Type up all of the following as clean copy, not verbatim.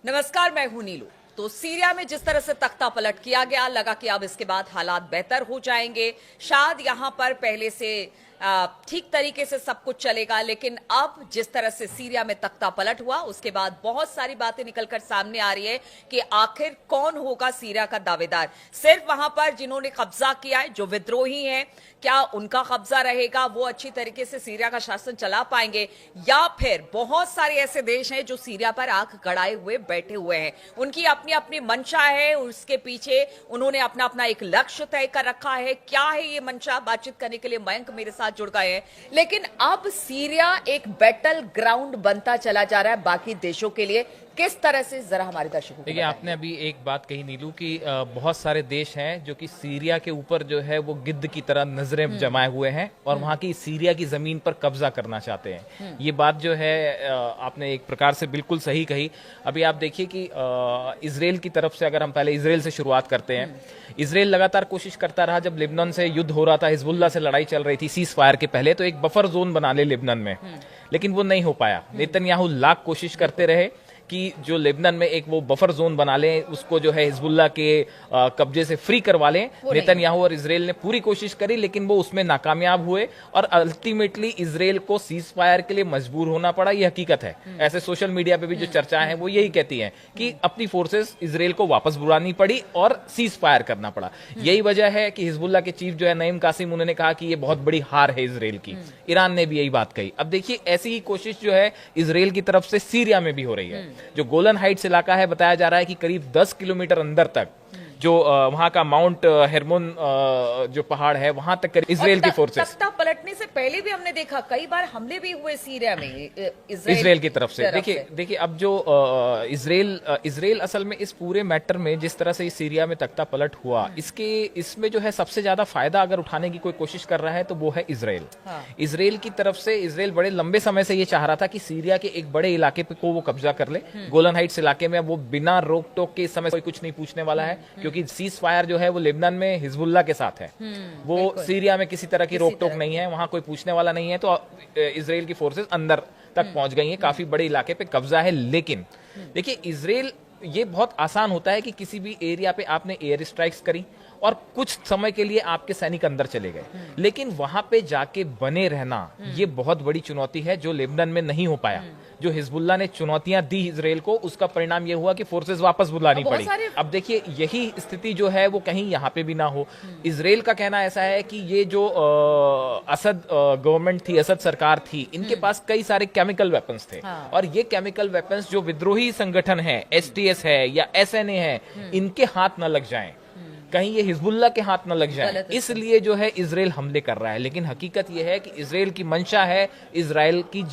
नमस्कार, मैं हूं नीलू। तो सीरिया में जिस तरह से तख्ता पलट किया गया, लगा कि अब इसके बाद हालात बेहतर हो जाएंगे, शायद यहां पर पहले से ठीक तरीके से सब कुछ चलेगा। लेकिन अब जिस तरह से सीरिया में तख्ता पलट हुआ, उसके बाद बहुत सारी बातें निकलकर सामने आ रही है कि आखिर कौन होगा सीरिया का दावेदार। सिर्फ वहां पर जिन्होंने कब्जा किया है, जो विद्रोही हैं, क्या उनका कब्जा रहेगा? वो अच्छी तरीके से सीरिया का शासन चला पाएंगे, या फिर बहुत सारे ऐसे देश हैं जो सीरिया पर आंख गड़ाए हुए बैठे हुए हैं, उनकी अपनी अपनी मंशा है, उसके पीछे उन्होंने अपना अपना एक लक्ष्य तय कर रखा है। क्या है ये मंशा? बातचीत करने के लिए मयंक मेरे साथ जुड़ गए हैं। लेकिन अब सीरिया एक बैटल ग्राउंड बनता चला जा रहा है बाकी देशों के लिए। किस तरह से, जरा हमारे दर्शकों को देखिए, आपने अभी एक बात कही नीलू कि बहुत सारे देश हैं जो कि सीरिया के ऊपर जो है वो गिद्ध की तरह नजरें जमाए हुए हैं और वहां की सीरिया की जमीन पर कब्जा करना चाहते हैं। ये बात जो है आपने एक प्रकार से बिल्कुल सही कही। अभी आप देखिए कि इजराइल की तरफ से, अगर हम पहले इजराइल से शुरुआत करते हैं, इजराइल लगातार कोशिश करता रहा। जब लेबनान से युद्ध हो रहा था, हिजबुल्लाह से लड़ाई चल रही थी सीज फायर के पहले, तो एक बफर जोन बना ले लेबनान में, लेकिन वो नहीं हो पाया। नेतन्याहू लाख कोशिश करते रहे कि जो लेबनान में एक वो बफर जोन बना लें, उसको जो है हिजबुल्लाह के कब्जे से फ्री करवा लें। नेतन्याहू और इजराइल ने पूरी कोशिश करी, लेकिन वो उसमें नाकामयाब हुए और अल्टीमेटली इजराइल को सीज फायर के लिए मजबूर होना पड़ा। ये हकीकत है। ऐसे सोशल मीडिया पे भी जो चर्चाएं हैं वो यही कहती हैं कि अपनी फोर्सेस इजराइल को वापस बुलानी पड़ी और सीज फायर करना पड़ा। यही वजह है कि हिजबुल्लाह के चीफ जो है नईम कासिम, उन्होंने कहा कि ये बहुत बड़ी हार है इजराइल की। ईरान ने भी यही बात कही। अब देखिए, ऐसी ही कोशिश जो है इजराइल की तरफ से सीरिया में भी हो रही है। जो गोलन हाइट्स इलाका है, बताया जा रहा है कि करीब 10 किलोमीटर अंदर तक जो वहां का माउंट हेरमोन जो पहाड़ है, वहां तक इजराइल की फोर्सेस। तख्ता पलटने से पहले भी हमने देखा कई बार हमले भी हुए सीरिया में इजराइल की तरफ से। देखिए अब जो इजराइल असल में इस पूरे मैटर में, जिस तरह से सीरिया में तख्ता पलट हुआ, इसमें जो है सबसे ज्यादा फायदा अगर उठाने की कोई कोशिश कर रहा है तो वो है इजराइल। इजराइल की तरफ से, इजराइल बड़े लंबे समय से ये चाह रहा था कि सीरिया के एक बड़े इलाके पे को वो कब्जा कर ले। गोलन हाइट्स इलाके में वो बिना रोक टोक के इस समय कोई कुछ नहीं पूछने वाला है, क्योंकि सीज फायर जो है वो लेबनान में हिजबुल्लाह के साथ है। वो सीरिया में किसी तरह की रोक टोक नहीं है, वहां कोई पूछने वाला नहीं है। तो इजराइल की फोर्सेस अंदर तक पहुंच गई हैं, काफी बड़े इलाके पे कब्जा है। लेकिन देखिए, इजराइल, ये बहुत आसान होता है कि किसी भी एरिया पे आपने एयर स्ट्राइक्स करी और कुछ समय के लिए आपके सैनिक अंदर चले गए, लेकिन वहां पे जाके बने रहना ये बहुत बड़ी चुनौती है, जो लेबनान में नहीं हो पाया। जो हिजबुल्लाह ने चुनौतियां दी इजराइल को, उसका परिणाम यह हुआ कि फोर्सेस वापस बुलानी पड़ी। अब देखिए, यही स्थिति जो है वो कहीं यहाँ पे भी ना हो। इजराइल का कहना ऐसा है कि ये जो असद गवर्नमेंट थी, असद सरकार थी, इनके पास कई सारे केमिकल वेपन्स थे। और ये केमिकल वेपन्स जो विद्रोही संगठन है, STS है या SNA है, इनके हाथ न लग जाएं, कहीं ये हिजबुल्लाह के हाथ न लग जाए, इसलिए जो है इजराइल हमले कर रहा है। लेकिन हकीकत ये है कि इजराइल की मंशा है इजराइल की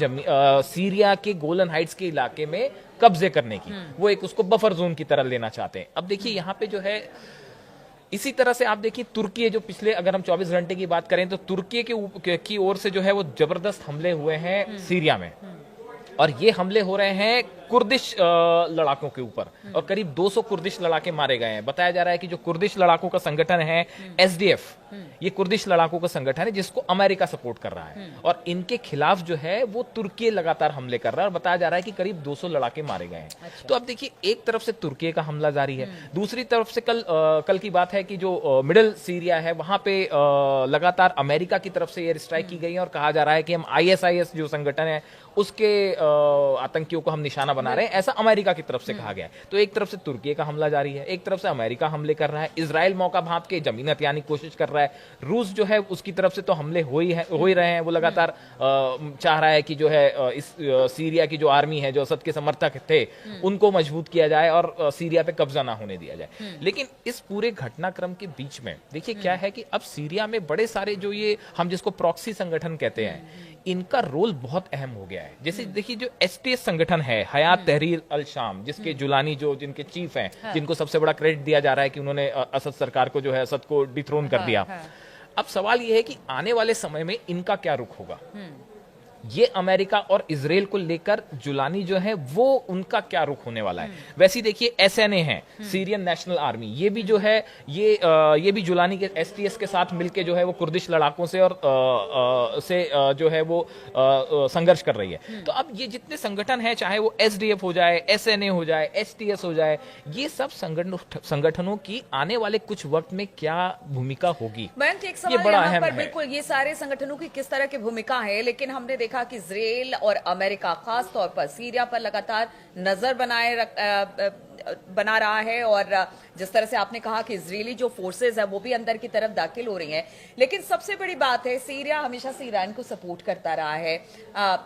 सीरिया के गोलन हाइट्स के इलाके में कब्जे करने की। वो एक उसको बफर जोन की तरह लेना चाहते हैं। अब देखिए, यहाँ पे जो है, इसी तरह से आप देखिए तुर्की, जो पिछले, अगर हम 24 घंटे की बात करें तो तुर्की की ओर से जो है वो जबरदस्त हमले हुए हैं सीरिया में। और ये हमले हो रहे हैं कुर्दिश लड़ाकों के ऊपर, और करीब 200 कुर्दिश लड़ाके मारे गए हैं। बताया जा रहा है कि जो कुर्दिश लड़ाकों का संगठन है SDF, ये कुर्दिश लड़ाकों का संगठन है जिसको अमेरिका सपोर्ट कर रहा है, और इनके खिलाफ जो है वो तुर्की लगातार हमले कर रहा है। और बताया जा रहा है कि करीब 200 लड़ाके मारे गए हैं। अच्छा। तो अब देखिए, एक तरफ से तुर्की का हमला जारी है, दूसरी तरफ से कल की बात है कि जो मिडिल सीरिया है, वहां पे लगातार अमेरिका की तरफ से एयर स्ट्राइक की गई है, और कहा जा रहा है कि हम ISIS जो संगठन है उसके आतंकियों को हम निशाना बना रहे हैं, ऐसा अमेरिका की तरफ से कहा गया है। तो एक तरफ से तुर्की का हमला जारी है, एक तरफ से अमेरिका हमले कर रहा है, इजराइल मौका भांप के जमीन हथियाने की कोशिश कर रहा है, रूस जो है उसकी तरफ से तो हमले हो ही रहे हैं। वो लगातार चाह रहा है कि जो है इस सीरिया की जो आर्मी है, जो असद के समर्थक थे, उनको मजबूत किया जाए और सीरिया पे कब्जा ना होने दिया जाए। लेकिन इस पूरे घटनाक्रम के बीच में देखिए क्या है कि अब सीरिया में बड़े सारे जो ये हम जिसको प्रॉक्सी संगठन कहते हैं, इनका रोल बहुत अहम हो गया है। जैसे देखिए, जो STS संगठन है, हयात तहरीर अल शाम, जिसके जुलानी जो जिनके चीफ हैं, जिनको सबसे बड़ा क्रेडिट दिया जा रहा है कि उन्होंने असद सरकार को जो है, असद को डिथ्रोन कर दिया। अब सवाल यह है कि आने वाले समय में इनका क्या रुख होगा। ये अमेरिका और इजराइल को लेकर जुलानी जो है वो उनका क्या रुख होने वाला है। वैसे देखिए एसएनए है, सीरियन नेशनल आर्मी, ये भी जो है ये भी जुलानी के एसटीएस के साथ मिलके जो है वो कुर्दिश लड़ाकों से और जो है वो संघर्ष कर रही है। तो अब ये जितने संगठन हैं, चाहे वो एसडीएफ हो जाए, एसएनए हो जाए, एसटीएस हो जाए, ये सब संगठनों की आने वाले कुछ वक्त में क्या भूमिका होगी, एक सवाल ये बड़ा यहाँ अहम पर है। बिल्कुल ये सारे संगठनों की किस तरह की भूमिका है, लेकिन हमने देखा कि इजराइल और अमेरिका खास तौर पर सीरिया पर लगातार नजर बना रहा है, और जिस तरह से आपने कहा कि इजरायली जो फोर्सेस है वो भी अंदर की तरफ दाखिल हो रही हैं। लेकिन सबसे बड़ी बात है, सीरिया हमेशा से ईरान को सपोर्ट करता रहा है,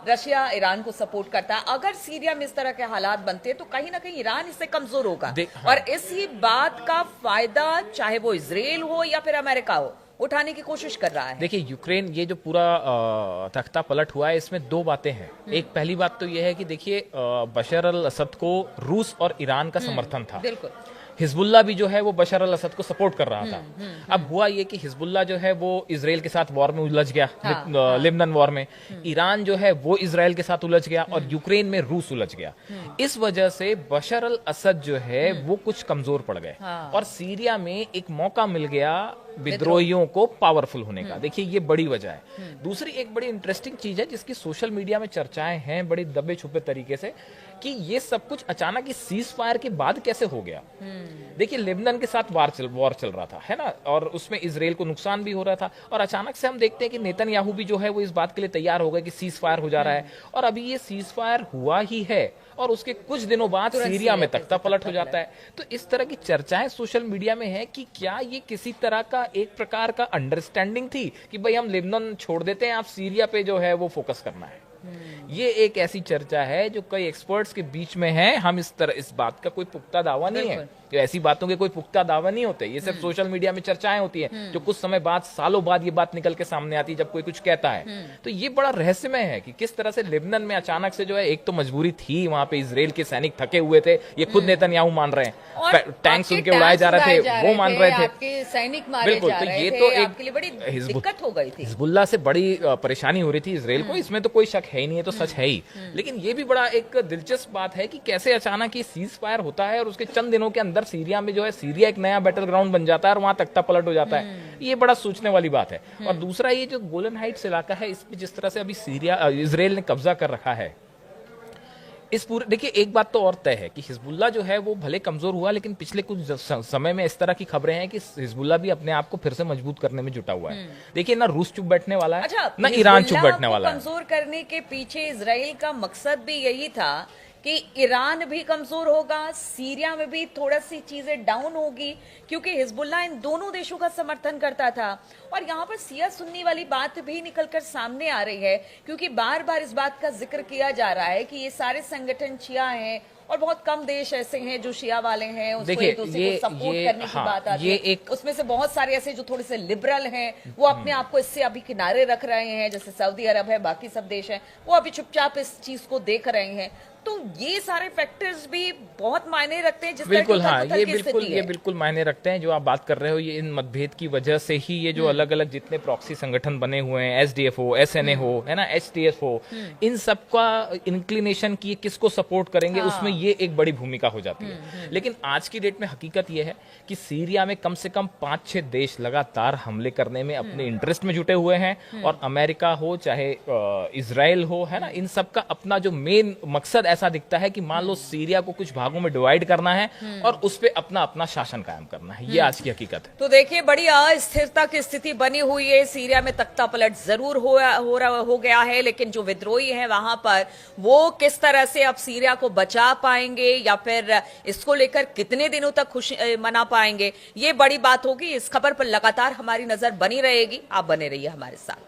रशिया ईरान को सपोर्ट करता है। अगर सीरिया में इस तरह के हालात बनते हैं तो कहीं ना कहीं ईरान इससे कमजोर होगा, हाँ। और इसी बात का फायदा चाहे वो इजराइल हो या फिर अमेरिका हो उठाने की कोशिश कर रहा है। देखिए यूक्रेन, ये जो पूरा तख्ता पलट हुआ है, इसमें दो बातें हैं। एक पहली बात तो ये है कि देखिए बशर अल असद को रूस और ईरान का समर्थन था। बिल्कुल। हिजबुल्ला भी जो है वो बशर अल असद को सपोर्ट कर रहा था। अब हुआ ये कि हिजबुल्ला जो है वो इजराइल के साथ वॉर में उलझ गया, लेबनान वॉर में। ईरान जो है वो इजराइल के साथ उलझ गया और यूक्रेन में रूस उलझ गया। इस वजह से बशर अल असद जो है वो कुछ कमजोर पड़ गए और सीरिया में एक मौका मिल गया विद्रोहियों को पावरफुल होने का। देखिए ये बड़ी वजह है। दूसरी एक बड़ी इंटरेस्टिंग चीज है जिसकी सोशल मीडिया में चर्चाएं हैं बड़ी दबे छुपे तरीके से, कि ये सब कुछ अचानक ही सीज फायर के बाद कैसे हो गया। देखिए लेबनान के साथ वॉर चल रहा था, है ना, और उसमें इजराइल को नुकसान भी हो रहा था, और अचानक से हम देखते हैं कि नेतन्याहू भी जो है वो इस बात के लिए तैयार हो गए कि सीज फायर हो जा रहा है, और अभी ये सीज फायर हुआ ही है और उसके कुछ दिनों बाद सीरिया में तख्ता पलट हो जाता है। तो इस तरह की चर्चाएं सोशल मीडिया में है कि क्या ये किसी तरह का एक प्रकार का अंडरस्टैंडिंग थी कि भाई हम लेबनान छोड़ देते हैं, आप सीरिया पे जो है वो फोकस करना है। ये एक ऐसी चर्चा है जो कई एक्सपर्ट्स के बीच में है। हम इस बात का कोई पुख्ता दावा नहीं है, ऐसी बातों के कोई पुख्ता दावा नहीं होते, ये सिर्फ सोशल मीडिया में चर्चाएं होती है जो कुछ समय बाद, सालों बाद ये बात निकल के सामने आती है जब कोई कुछ कहता है। तो ये बड़ा रहस्यमय है कि किस तरह से लेबनान में अचानक से जो है, एक तो मजबूरी थी, वहां पे इजराइल के सैनिक थके हुए थे, ये खुद नेतन्याहू मान रहे हैं, टैंक्स उनके उड़ाए जा रहे थे वो मान रहे थे, सैनिक मारे बिल्कुल। जा तो रहे ये थे, तो आपके लिए बड़ी दिक्कत हो गई थी, हिजबुल्लाह से बड़ी परेशानी हो रही थी इजराइल को, इसमें तो कोई शक है ही नहीं, है तो सच है ही। लेकिन ये भी बड़ा एक दिलचस्प बात है कि कैसे अचानक ये सीज फायर होता है और उसके चंद दिनों के अंदर सीरिया में जो है, सीरिया एक नया बैटल ग्राउंड बन जाता है और वहां तख्ता पलट हो जाता है। ये बड़ा सोचने वाली बात है। और दूसरा ये जो गोलन हाइट्स इलाका है, इसमें जिस तरह से अभी इजराइल ने कब्जा कर रखा है, इस पूरे, देखिए एक बात तो और तय है कि हिजबुल्ला जो है वो भले कमजोर हुआ, लेकिन पिछले कुछ समय में इस तरह की खबरें हैं कि हिजबुल्ला भी अपने आप को फिर से मजबूत करने में जुटा हुआ है। देखिए ना रूस चुप बैठने वाला है, अच्छा, ना ईरान चुप बैठने वाला है। कमजोर करने के पीछे इजराइल का मकसद भी यही था कि ईरान भी कमजोर होगा, सीरिया में भी थोड़ा सी चीजें डाउन होगी, क्योंकि हिजबुल्लाह इन दोनों देशों का समर्थन करता था। और यहाँ पर सिया सुन्नी वाली बात भी निकलकर सामने आ रही है, क्योंकि बार बार इस बात का जिक्र किया जा रहा है कि ये सारे संगठन शिया हैं और बहुत कम देश ऐसे हैं जो शिया वाले हैं, उसको एक दूसरे को सपोर्ट करने की बात आती है। उसमें से बहुत सारे ऐसे जो थोड़े से लिबरल हैं, वो अपने आप को इससे अभी किनारे रख रहे हैं, जैसे सऊदी अरब है, बाकी सब देश हैं, वो अभी चुपचाप इस चीज को देख रहे हैं। तो ये सारे फैक्टर्स भी बहुत मायने रखते हैं। बिल्कुल हाँ, ये बिल्कुल मायने रखते हैं। जो आप बात कर रहे हो, ये इन मतभेद की वजह से ही ये जो अलग अलग जितने प्रॉक्सी संगठन बने हुए हैं, एसडीएफ हो, एसएनए हो, है ना, एचटीएस हो, इन सब का इंक्लिनेशन की किसको सपोर्ट करेंगे, उसमें ये एक बड़ी भूमिका हो जाती है। लेकिन आज की डेट में हकीकत ये है कि सीरिया में कम से कम 5-6 देश लगातार हमले करने में अपने इंटरेस्ट में जुटे हुए हैं, और अमेरिका हो चाहे इजराइल हो, है ना, इन सब का अपना जो मेन मकसद ऐसा दिखता है कि मान लो सीरिया को कुछ भागों में डिवाइड करना है और उस पे अपना अपना शासन कायम करना है। ये आज की हकीकत है। तो देखिए बड़ी अस्थिरता की स्थिति बनी हुई है। सीरिया में तख्ता पलट जरूर हो गया है, लेकिन जो विद्रोही हैं वहां पर, वो किस तरह से अब सीरिया को बचा पाएंगे या फिर इसको लेकर कितने दिनों तक खुशी मना पाएंगे, ये बड़ी बात होगी। इस खबर पर लगातार हमारी नजर बनी रहेगी। आप बने रहिए हमारे साथ।